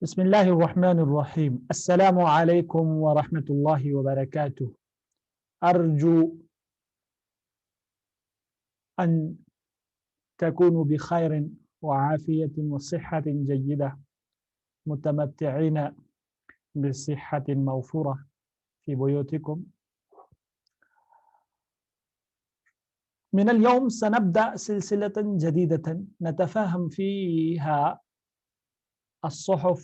بسم الله الرحمن الرحيم. السلام عليكم ورحمة الله وبركاته. أرجو أن تكونوا بخير وعافية وصحة جيدة، متمتعين بصحة موفورة في بيوتكم. من اليوم سنبدأ سلسلة جديدة نتفاهم فيها الصحف،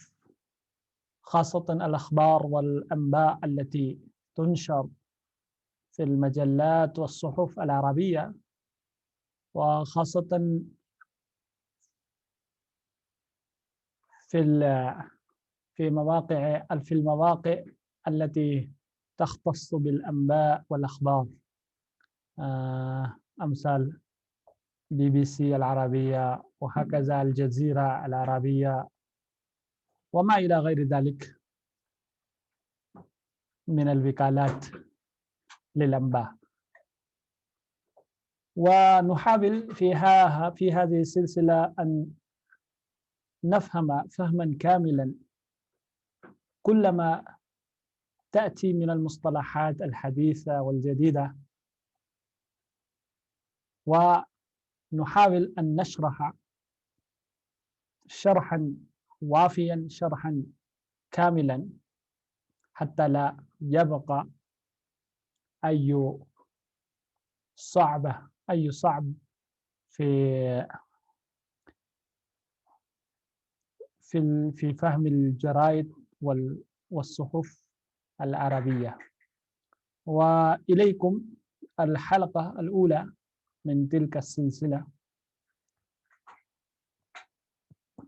خاصة الأخبار والأنباء التي تنشر في المجلات والصحف العربية، وخاصة في المواقع التي تختص بالأنباء والأخبار، أمثال BBC العربية، وهكذا الجزيرة العربية، وما إلى غير ذلك من الوكالات للأنباء. ونحاول في هذه السلسلة أن نفهم فهما كاملا كل ما تأتي من المصطلحات الحديثة والجديدة، ونحاول أن نشرح شرحا وافيا، شرحا كاملا، حتى لا يبقى أي صعب في فهم الجرائد والصحف العربية. وإليكم الحلقة الأولى من تلك السلسلة.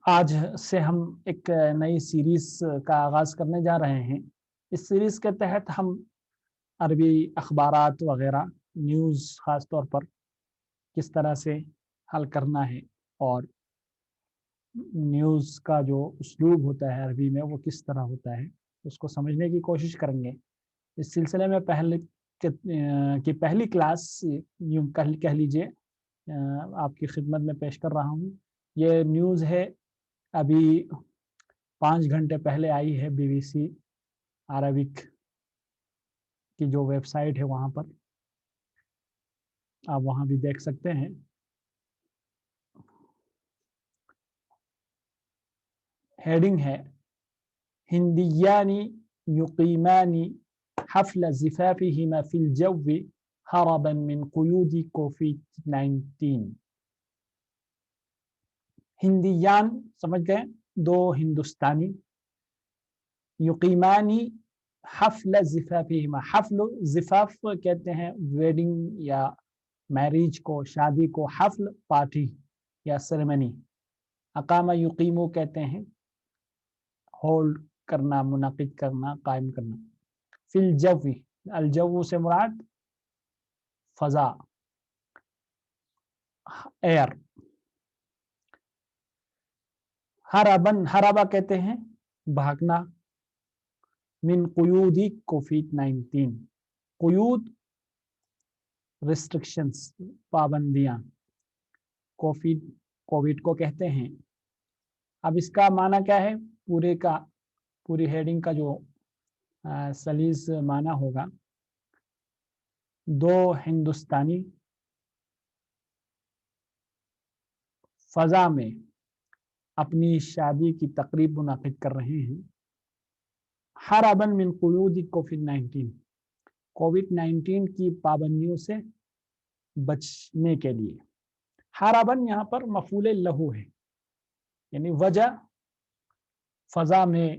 آج سے ہم ایک نئی سیریز کا آغاز کرنے جا رہے ہیں۔ اس سیریز کے تحت ہم عربی اخبارات وغیرہ، نیوز خاص طور پر کس طرح سے حل کرنا ہے، اور نیوز کا جو اسلوب ہوتا ہے عربی میں وہ کس طرح ہوتا ہے، اس کو سمجھنے کی کوشش کریں گے۔ اس سلسلے میں پہلی کلاس یوں کہہ لیجئے آپ کی خدمت میں پیش کر رہا ہوں۔ یہ نیوز ہے، ابھی 5 گھنٹے پہلے آئی ہے BBC عربک کی جو ویب سائٹ ہے، وہاں پر آپ وہاں بھی دیکھ سکتے ہیں۔ ہیڈنگ ہے ہندیانی یقیمانی حفل زفافهما في الجو هربا من قیود کووڈ-19۔ ہندیان سمجھ گئے، 2 ہندوستانی، یقیمانی حفل زفافهما، حفل زفاف کہتے ہیں ویڈنگ یا میریج کو، شادی کو، حفل پارٹی یا سیریمنی، اقامہ یقیمو کہتے ہیں ہولڈ کرنا، منعقد کرنا، قائم کرنا۔ فی الجو، الجو سے مراد فضا، ایئر۔ ہربن، ہربا کہتے ہیں بھاگنا، من قیود کووڈ-19، قیود ریسٹرکشنز، پابندیاں، کووڈ کو کہتے ہیں۔ اب اس کا معنی کیا ہے، پوری ہیڈنگ کا جو سلیس معنی ہوگا، 2 ہندوستانی فضا میں اپنی شادی کی تقریب منعقد کر رہے ہیں، ہربن من قیود کووڈ-19، کووڈ-19 کی پابندیوں سے بچنے کے لیے۔ ہربن یہاں پر مفعول لہو ہے، یعنی وجہ فضا میں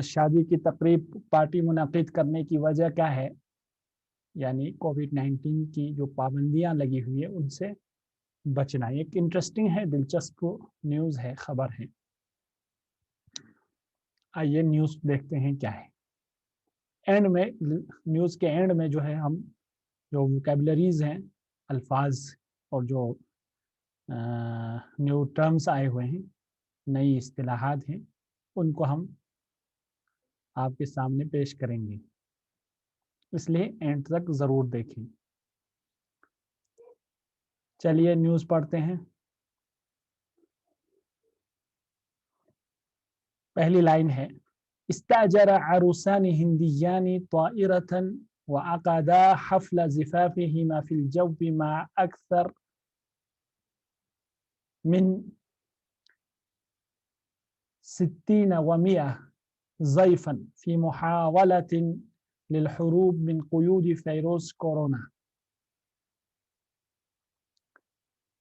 شادی کی تقریب، پارٹی منعقد کرنے کی وجہ کیا ہے، یعنی کووڈ-19 کی جو پابندیاں لگی ہوئی ہیں ان سے بچنا۔ ایک انٹرسٹنگ ہے، دلچسپ نیوز ہے، خبر ہے۔ آئیے نیوز دیکھتے ہیں کیا ہے۔ اینڈ میں، نیوز کے اینڈ میں جو ہے، ہم جو ووکیبلریز ہیں، الفاظ اور جو نیو ٹرمز آئے ہوئے ہیں، نئی اصطلاحات ہیں، ان کو ہم آپ کے سامنے پیش کریں گے، اس لیے اینڈ تک ضرور دیکھیں۔ چلیے نیوز پڑھتے ہیں۔ पहली लाइन है इस्ताजर अरूसान हिंदियानी ताइरतन वअक़दा हफ्ल ज़िफ़ाफ़िहिमा फ़िल जव्वि मा अक्सर मिन 60 व 100 ज़ैफ़न फ़ी मुहावलतिन लिलहुरूब मिन क़ुयूद फ़ैरूस कोरोना।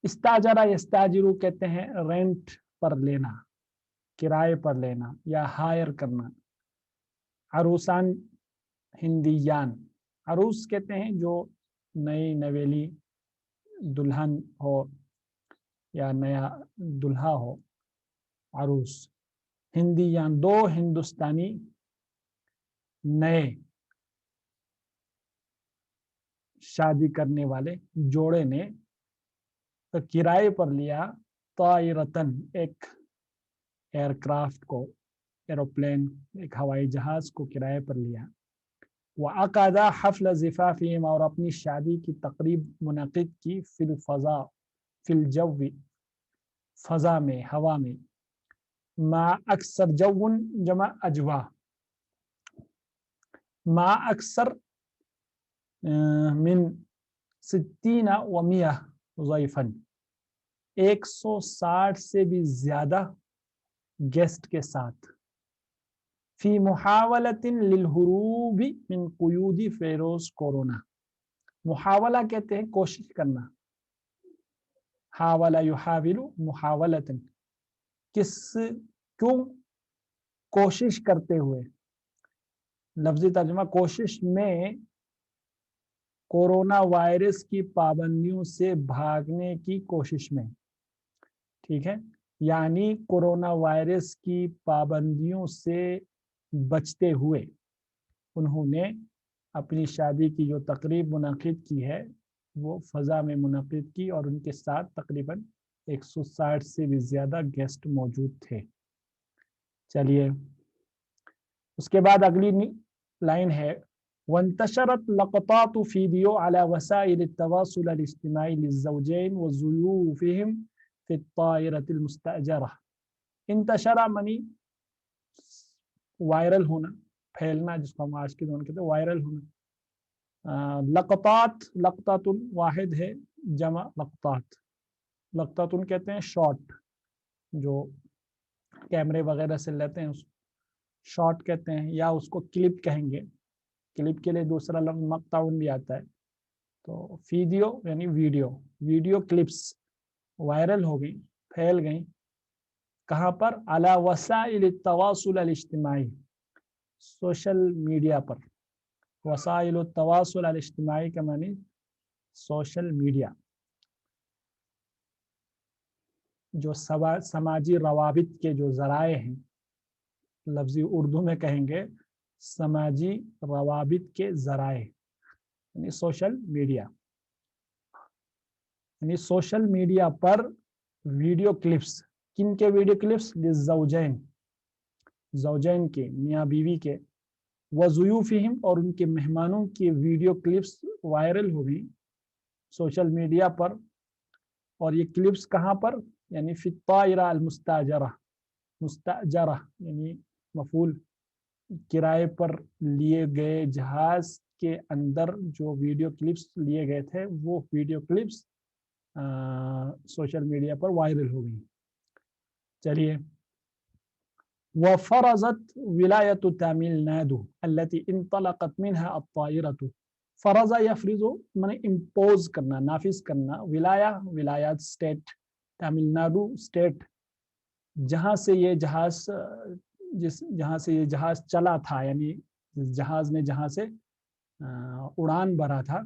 इस्ताजरा यस्ताजिरु कहते हैं रेंट पर लेना, किराए पर लेना या हायर करना। अरूसान हिंदियान, अरूस कहते हैं जो नई नवेली दुल्हन हो या नया दुल्हा हो, अरूस। हिंदियान, दो हिंदुस्तानी नए शादी करने वाले जोड़े ने तो किराए पर लिया ताइरतन, एक एयरक्राफ्ट को, एरोप्लेन, एक हवाई जहाज को किराए पर लिया। वअक़दा हफ्ल ज़िफ़ाफ़िहिम, और अपनी शादी की तकरीब मुनक़िद की, फिल फ़ज़ा, फिल जव्वी, फ़ज़ा में, हवा में। मा अक्सर, जव्वुन जमा अजवा, मा अक्सर मिन 60 व 100 ज़ैफ़न, 160 से भी ज्यादा गेस्ट के साथ। फी मुहावलतिन लिलहुरूबी मिन क़ुयूदी फ़ैरूस कोरोना। मुहावला कहते हैं कोशिश करना, हावला युहाविलु मुहावलतन, किस, क्यों, कोशिश करते हुए। लफ्ज़ी तर्जुमा कोशिश में कोरोना वायरस की पाबंदियों से भागने की कोशिश में, ठीक है, यानी कोरोना वायरस की पाबंदियों से बचते हुए उन्होंने अपनी शादी की जो तकरीब मुनक़िद की है वो फ़ज़ा में मुनक़िद की और उनके साथ तकरीबन 160 से भी ज़्यादा गेस्ट मौजूद थे। चलिए उसके बाद अगली लाइन है वंतशरत लक़तातु वीडियो अला वसाइल तवासुल इज्तिमाई लिज़्ज़ौजैन व ज़ुयूफ़िहिम फ़ी त्ताइरतिल मुस्तअजरा। इंतशरा मनी वायरल होना, फैलना, जिसको हम आज के दौर कहते हैं वायरल होना। लक़तात, लक़तातुन वाहिद है, जमा लक़तात। लक़तातुन कहते हैं शॉट, जो कैमरे वगैरह से लेते हैं, उस शॉट कहते हैं, या उसको क्लिप कहेंगे। क्लिप के लिए दूसरा लफ्ज़ मक़ताउन भी आता है। तो वीडियो यानी वीडियो, वीडियो क्लिप्स वायरल हो गई, फैल गई। कहाँ पर? अला वसाइल तवासुल इज्तिमाई, सोशल मीडिया पर। वसाइल तवासुल इज्तिमाई का मानी सोशल मीडिया, जो समाजी रवाबित के जो ज़राए हैं, लफ्ज़ी उर्दू में कहेंगे समाजी रवाबित के ज़राए, यानी सोशल मीडिया। यानी सोशल मीडिया पर वीडियो क्लिप्स, किन के वीडियो क्लिप्स? लिज़्ज़ौजैन, ज़ौजैन के, मियाँ बीवी के, व ज़ुयूफ़िहिम, और उनके मेहमानों की वीडियो क्लिप्स वायरल हो गई सोशल मीडिया पर। और ये क्लिप्स कहाँ पर? यानी फ़ी त्ताइरा अल मुस्ताजरा, मुस्ताजरा यानी मफूल, किराए पर लिए गए जहाज के अंदर जो वीडियो क्लिप्स लिए गए थे वो वीडियो क्लिप्स सोशल मीडिया पर वायरल हो गई। चलिए वफ़रज़त विलायत तमिलनाडु अल्लती इंतलक़त मिन्हा अत्ताइरतु। फ़रज़ा यफ़रिज़ु माने इम्पोज करना, नाफिज करना। विलाया, विलायत स्टेट, तमिलनाडु स्टेट, जहाँ से ये जहाज, जहाँ से ये जहाज चला था, यानी जहाज ने जहाँ से उड़ान भरा था,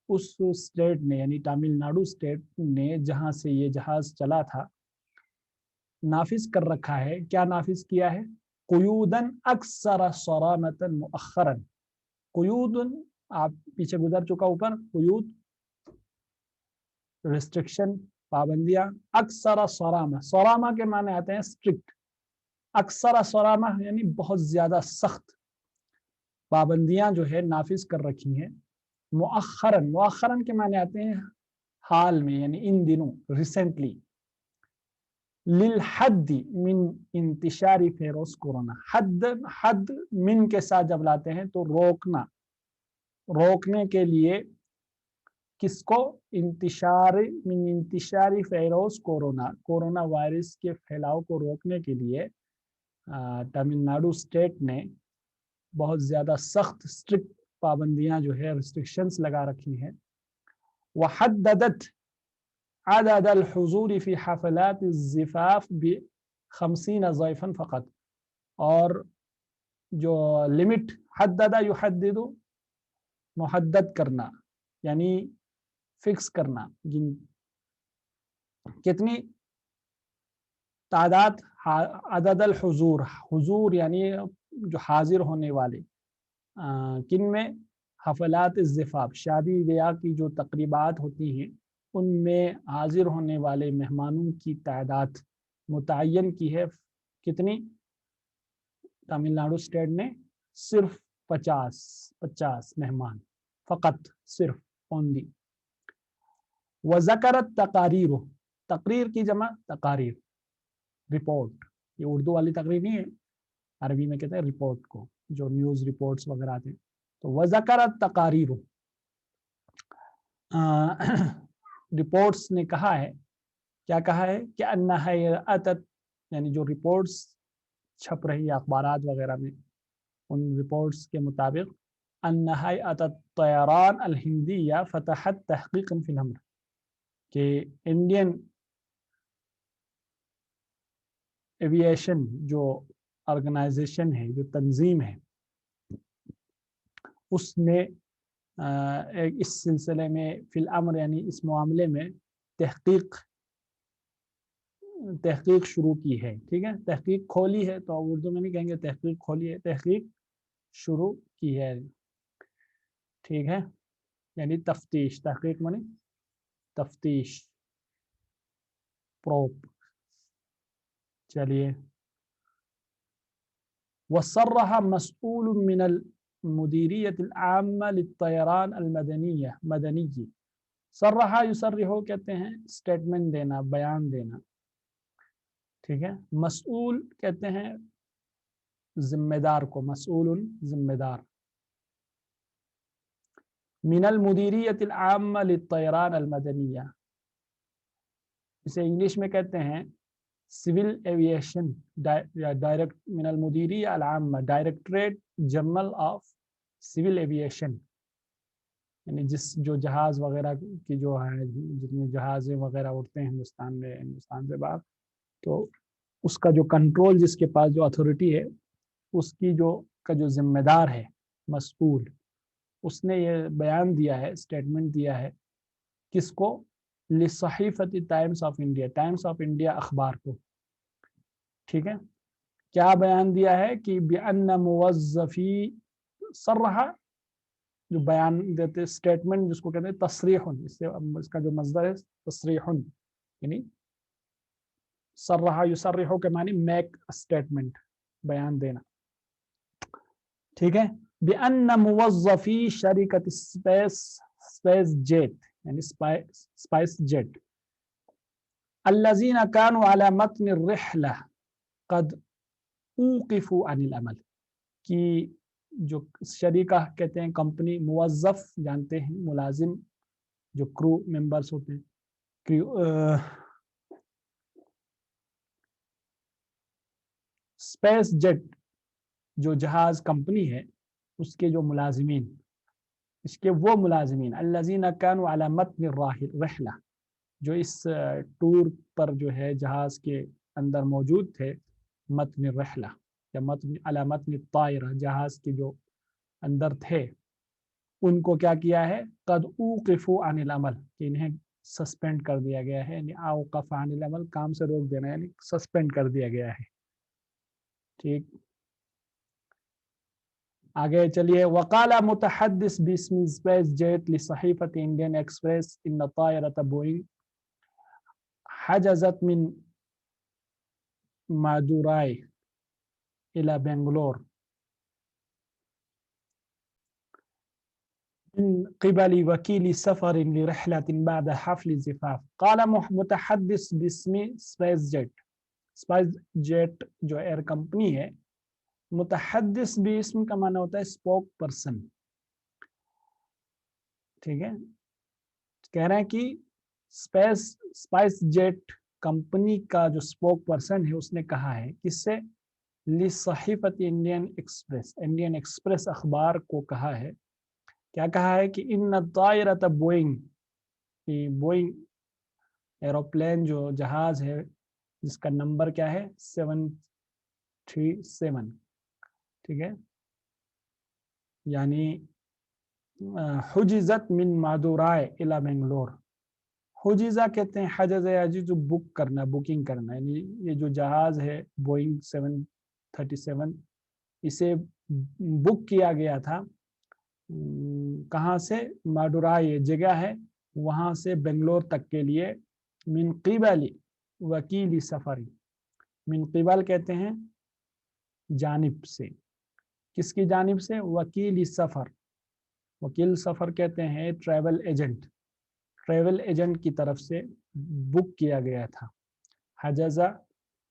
उस स्टेट ने, यानी तमिलनाडु स्टेट ने जहाँ से ये जहाज चला था, नाफिज कर रखा है। क्या नाफिज किया है? कुयूदन अक्सर सरामतन मुअख्खरन। कुयूदन, आप पीछे गुजर चुका ऊपर, कुयूद रिस्ट्रिक्शन, पाबंदियां। अक्सर सरामा, सरामा के माने आते हैं स्ट्रिक्ट। अक्सर सरामा यानी बहुत ज्यादा सख्त पाबंदियां जो है नाफिज कर रखी हैं। मुअख्खरन, मुअख्खरन के माने आते हैं हाल में, यानी इन दिनों, रिसेंटली। लिलहद मिन इंतिशारी फेरोस कोरोना। हद मिन के साथ जब लाते हैं तो रोकने के लिए किसको? मिन इंतिशारी फेरोस कोरोना वायरस के फैलाव को रोकने के लिए तमिलनाडु स्टेट ने बहुत ज्यादा सख्त स्ट्रिक्ट पाबंदियां जो है रिस्ट्रिक्शंस लगा रखी हैं। वहद्ददत अदद अल-हुज़ूर फी हफ़लात अज़्ज़िफ़ाफ़ ब-50 ज़ैफ़न फ़क़त। और जो लिमिट, हद्ददा युहद्दिदु, मुहद्दद करना यानी फिक्स करना, कितनी तादाद, अदद अल-हुज़ूर, हुज़ूर यानी जो हाजिर होने वाले, किन में? हफ़लात अज़्ज़िफ़ाफ़, शादी ब्याह की जो तक़रीबात होती हैं उनमें हाजिर होने वाले मेहमानों की तादाद मुतय्यन की है। कितनी? तमिलनाडु स्टेट ने सिर्फ 50 मेहमान फ़कत, सिर्फ ओनली। वज़करत तकारीर, तकरीर की जमा तकारीर, रिपोर्ट। ये उर्दू वाली तकरीर नहीं है, अरबी में कहते हैं रिपोर्ट को, जो न्यूज़ रिपोर्ट्स वगैरह आते हैं। तो वज़करत तकारीर, रिपोर्ट्स ने कहा है, क्या कहा है कि अन्नहा अतत, यानी जो रिपोर्ट्स छप रही है अखबारात वगैरह में, उन रिपोर्ट्स के मुताबिक अन्नहा अतत तयरान अल हिंदिया फतहत तहकीकन फिल अम्र, कि इंडियन एविएशन जो ऑर्गेनाइजेशन है, जो तंजीम है, उसने इस सिलसिले में फिल अम्र यानी इस मामले में तहकीक शुरू की है। ठीक है, तहकीक खोली है, तो उर्दू में नहीं कहेंगे तहकीक खोली है, तहकीक शुरू की है। ठीक है, यानी तफ्तीश, तहकीक माने तफ्तीश, प्रोब। चलिए, वसर्रह मसऊल मिनल मुदीरियत आम्मा लित्तयरान अल मदनिय्य। सर्रहा युसर्रिहु कहते हैं स्टेटमेंट देना, बयान देना। ठीक है, मसऊल कहते हैं जिम्मेदार को, मसऊलुन जिम्मेदार। मिनल मुदीरियत आम्मा लित्तयरान अल मदनिय्य, इसे इंग्लिश में कहते हैं सिविल एविएशन डायरेक्ट, मिनल मुदीरिया अल आम्मा, directorate general of civil aviation, यानी जो जहाज़ वगैरह की जो है, जितने जहाज़ें वगैरह उड़ते हैं हिंदुस्तान में, हिंदुस्तान से बाहर, तो उसका जो कंट्रोल, जिसके पास जो अथॉरिटी है, उसकी जो जिम्मेदार है मसऊल, उसने ये बयान दिया है, स्टेटमेंट दिया है, किसको? लिस्सहीफ़ती Times of India, Times of India अखबार को। ठीक है, क्या बयान दिया है कि बिअन्न मुवज़्ज़फ़ी, सर्रहा जो बयान देते, स्टेटमेंट जिसको कहते हैं तस्रीहुन, इसका जो मज़दर है तस्रीहुन, यानी सर्रहा युसर्रिहु के मानी मेक स्टेटमेंट, बयान देना। ठीक है, बिअन्न मुवज़्ज़फ़ी शरीकत स्पाइस जेट, यानी स्पाइस जेट, अल्लज़ीना कानू अला मतन रिहला कद ऊक़िफ़ू अनिल अमल, कि जो शरीका कहते हैं कंपनी, मुवज़्ज़फ़ जानते हैं मुलाजिम, जो क्रू मेंबर्स होते हैं, स्पेस जेट जो जहाज कंपनी है, उसके जो मुलाजिमीन, इसके वो मुलाजिमीन, अल्लज़ीना कानू अला मतन रिहला, जो इस टूर पर जो है जहाज के अंदर मौजूद थे, मतन रिहला या मतन अला मतन तायरा, जहाज के जो अंदर थे, उनको क्या किया है? कद ऊक़िफ़ू अनिल अमल, कि इन्हें सस्पेंड कर दिया गया है, यानी औक़फ़ अनिल अमल, काम से रोक देना, यानी सस्पेंड कर दिया गया है। ठीक, आगे चलिए। वक़ाला मुतहद्दिस बिस्म स्पाइस जेट लिस्सहीफ़ती इंडियन एक्सप्रेस इन तायरत बोइंग हजज़त मिन मादुराई इला बेंगलोर من قبل وكيل سفر لرحلة بعد حفل زفاف. قال متحدث باسم سبايس جيت स्पाइस जेट जो एयर कंपनी है, मुतहद्दिस भी इसम का माना होता है स्पोक पर्सन, ठीक है। कह रहे हैं कि स्पाइस जेट कंपनी का जो स्पोक पर्सन है उसने कहा है, किससे, लिसहीफत इंडियन एक्सप्रेस अखबार को कहा है, क्या कहा है कि इन तायरत बोइंग, बोइंग एरोप्लेन जो जहाज है जिसका नंबर क्या है 737, ठीक है, यानी हुजिज़त मिन मादुराय इला बेंगलोर। हुजिज़ा कहते हैं हजज़ याजी जो बुक करना, बुकिंग करना, यानी ये जो जहाज है बोइंग 737 इसे बुक किया गया था कहाँ से, माडुराई ये जगह है, वहाँ से बेंगलोर तक के लिए, मिन क़िबली वकील सफ़री, मिन क़िबल कहते हैं जानिब से, किसकी जानिब से, वकील सफ़र, वकील सफ़र कहते हैं ट्रैवल एजेंट, ट्रैवल एजेंट की तरफ से बुक किया गया था। हजज़ा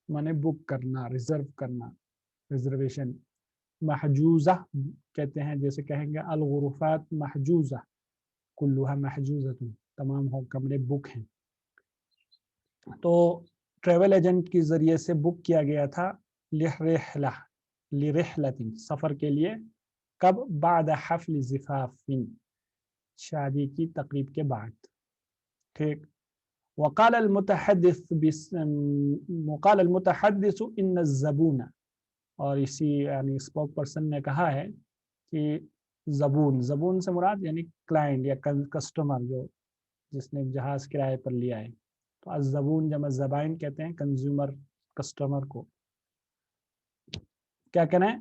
माने बुक करना, रिजर्व करना, रिजर्वेशन। महजूज़ा कहते हैं, जैसे कहेंगे अल गुरुफात महजूज़ा, कुल्लुहा महजूज़तुन, तमाम हो कमरे बुक हैं। तो ट्रैवल एजेंट के ज़रिए से बुक किया गया था लिरिहलतिन, सफ़र के लिए, कब, बाद हफ़्ल ज़िफ़ाफ़िन, शादी की तकरीब के बाद, ठीक। वक़ाल मुतहद्दिस इन ज़बूना, और इसी यानी स्पोक पर्सन ने कहा है कि ज़बून, ज़बून से मुराद यानी क्लाइंट या कस्टमर, जो जिसने जहाज किराए पर लिया है, तो अज़बून जमा ज़बाइन कहते हैं कंज्यूमर, कस्टमर को। क्या कहना है,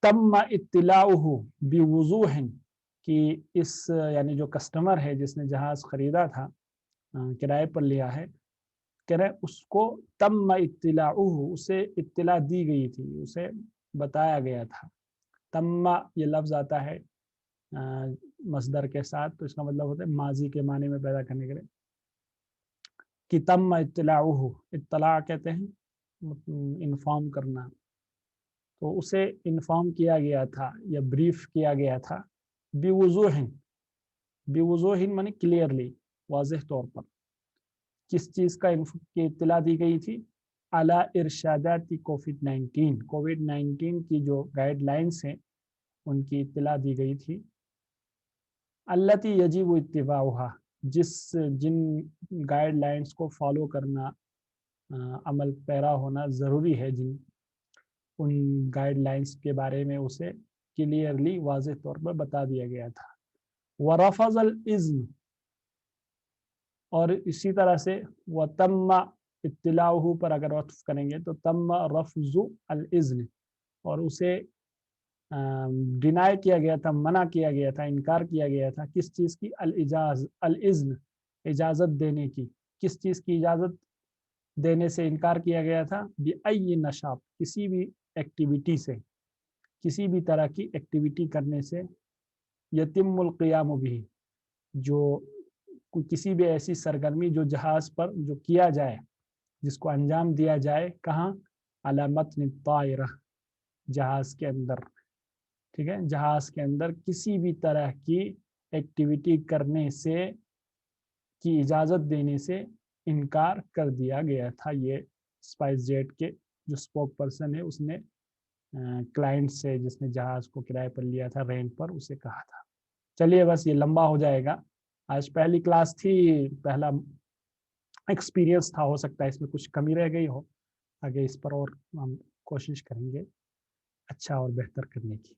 तम्मा इत्तिलाउहु बिवुज़ूहिन, कि इस यानी जो कस्टमर है जिसने जहाज खरीदा था, किराए पर लिया है, कह रहे उसको तम्मा इत्तिलाउहु, उसे इत्तिला दी गई थी, उसे बताया गया था। तम्मा ये लफ्ज़ आता है मसदर के साथ, तो इसका मतलब होता है माजी के माने में पैदा करने के लिए, कि तम्मा इत्तिलाउहु, इत्तला कहते हैं इन्फॉर्म करना, तो उसे इन्फॉर्म किया गया था या ब्रीफ किया गया था, बिवुज़ूहिन, बिवुज़ूहिन माने क्लियरली, वाज़ेह तौर पर, किस चीज़ का की इत्तला दी गई थी, अला इरशादाती कोविड-19, कोविड-19 की जो गाइडलाइंस हैं उनकी इत्तला दी गई थी, अल्लती यजिबु इत्तिबाउहा, जिन गाइडलाइंस को फॉलो करना, अमल पैरा होना ज़रूरी है, जिन उन गाइडलाइंस के बारे में उसे क्लियरली वाज़ेह तौर पर बता दिया गया था। वरफ़ज़ल इज़्न, और इसी तरह से व तम्मा इत्तिलाउहु पर अगर वक्फ करेंगे तो तम्मा रफ़्ज़ु अल इज़्न, और उसे डिनाई किया गया था, मना किया गया था, इनकार किया गया था, किस चीज़ की, अल इज़्न, इजाज़त देने की, किस चीज़ की इजाज़त देने से इनकार किया गया था, बिअय्यि नशात, किसी भी एक्टिविटी से, किसी भी तरह की एक्टिविटी करने से, यतिमुल क़ियामु बिही, जो किसी भी ऐसी सरगर्मी जो जहाज़ पर जो किया जाए, जिसको अंजाम दिया जाए, कहाँ, अला मतन तायरा, जहाज़ के अंदर, ठीक है, जहाज़ के अंदर किसी भी तरह की एक्टिविटी करने से, की इजाज़त देने से इनकार कर दिया गया था। ये स्पाइस जेट के जो स्पोक पर्सन है उसने क्लाइंट से, जिसने जहाज़ को किराए पर लिया था रेंट पर, उसे कहा था। चलिए बस ये लंबा हो जाएगा, आज पहली क्लास थी, पहला एक्सपीरियंस था, हो सकता है इसमें कुछ कमी रह गई हो, आगे इस पर और हम कोशिश करेंगे अच्छा और बेहतर करने की।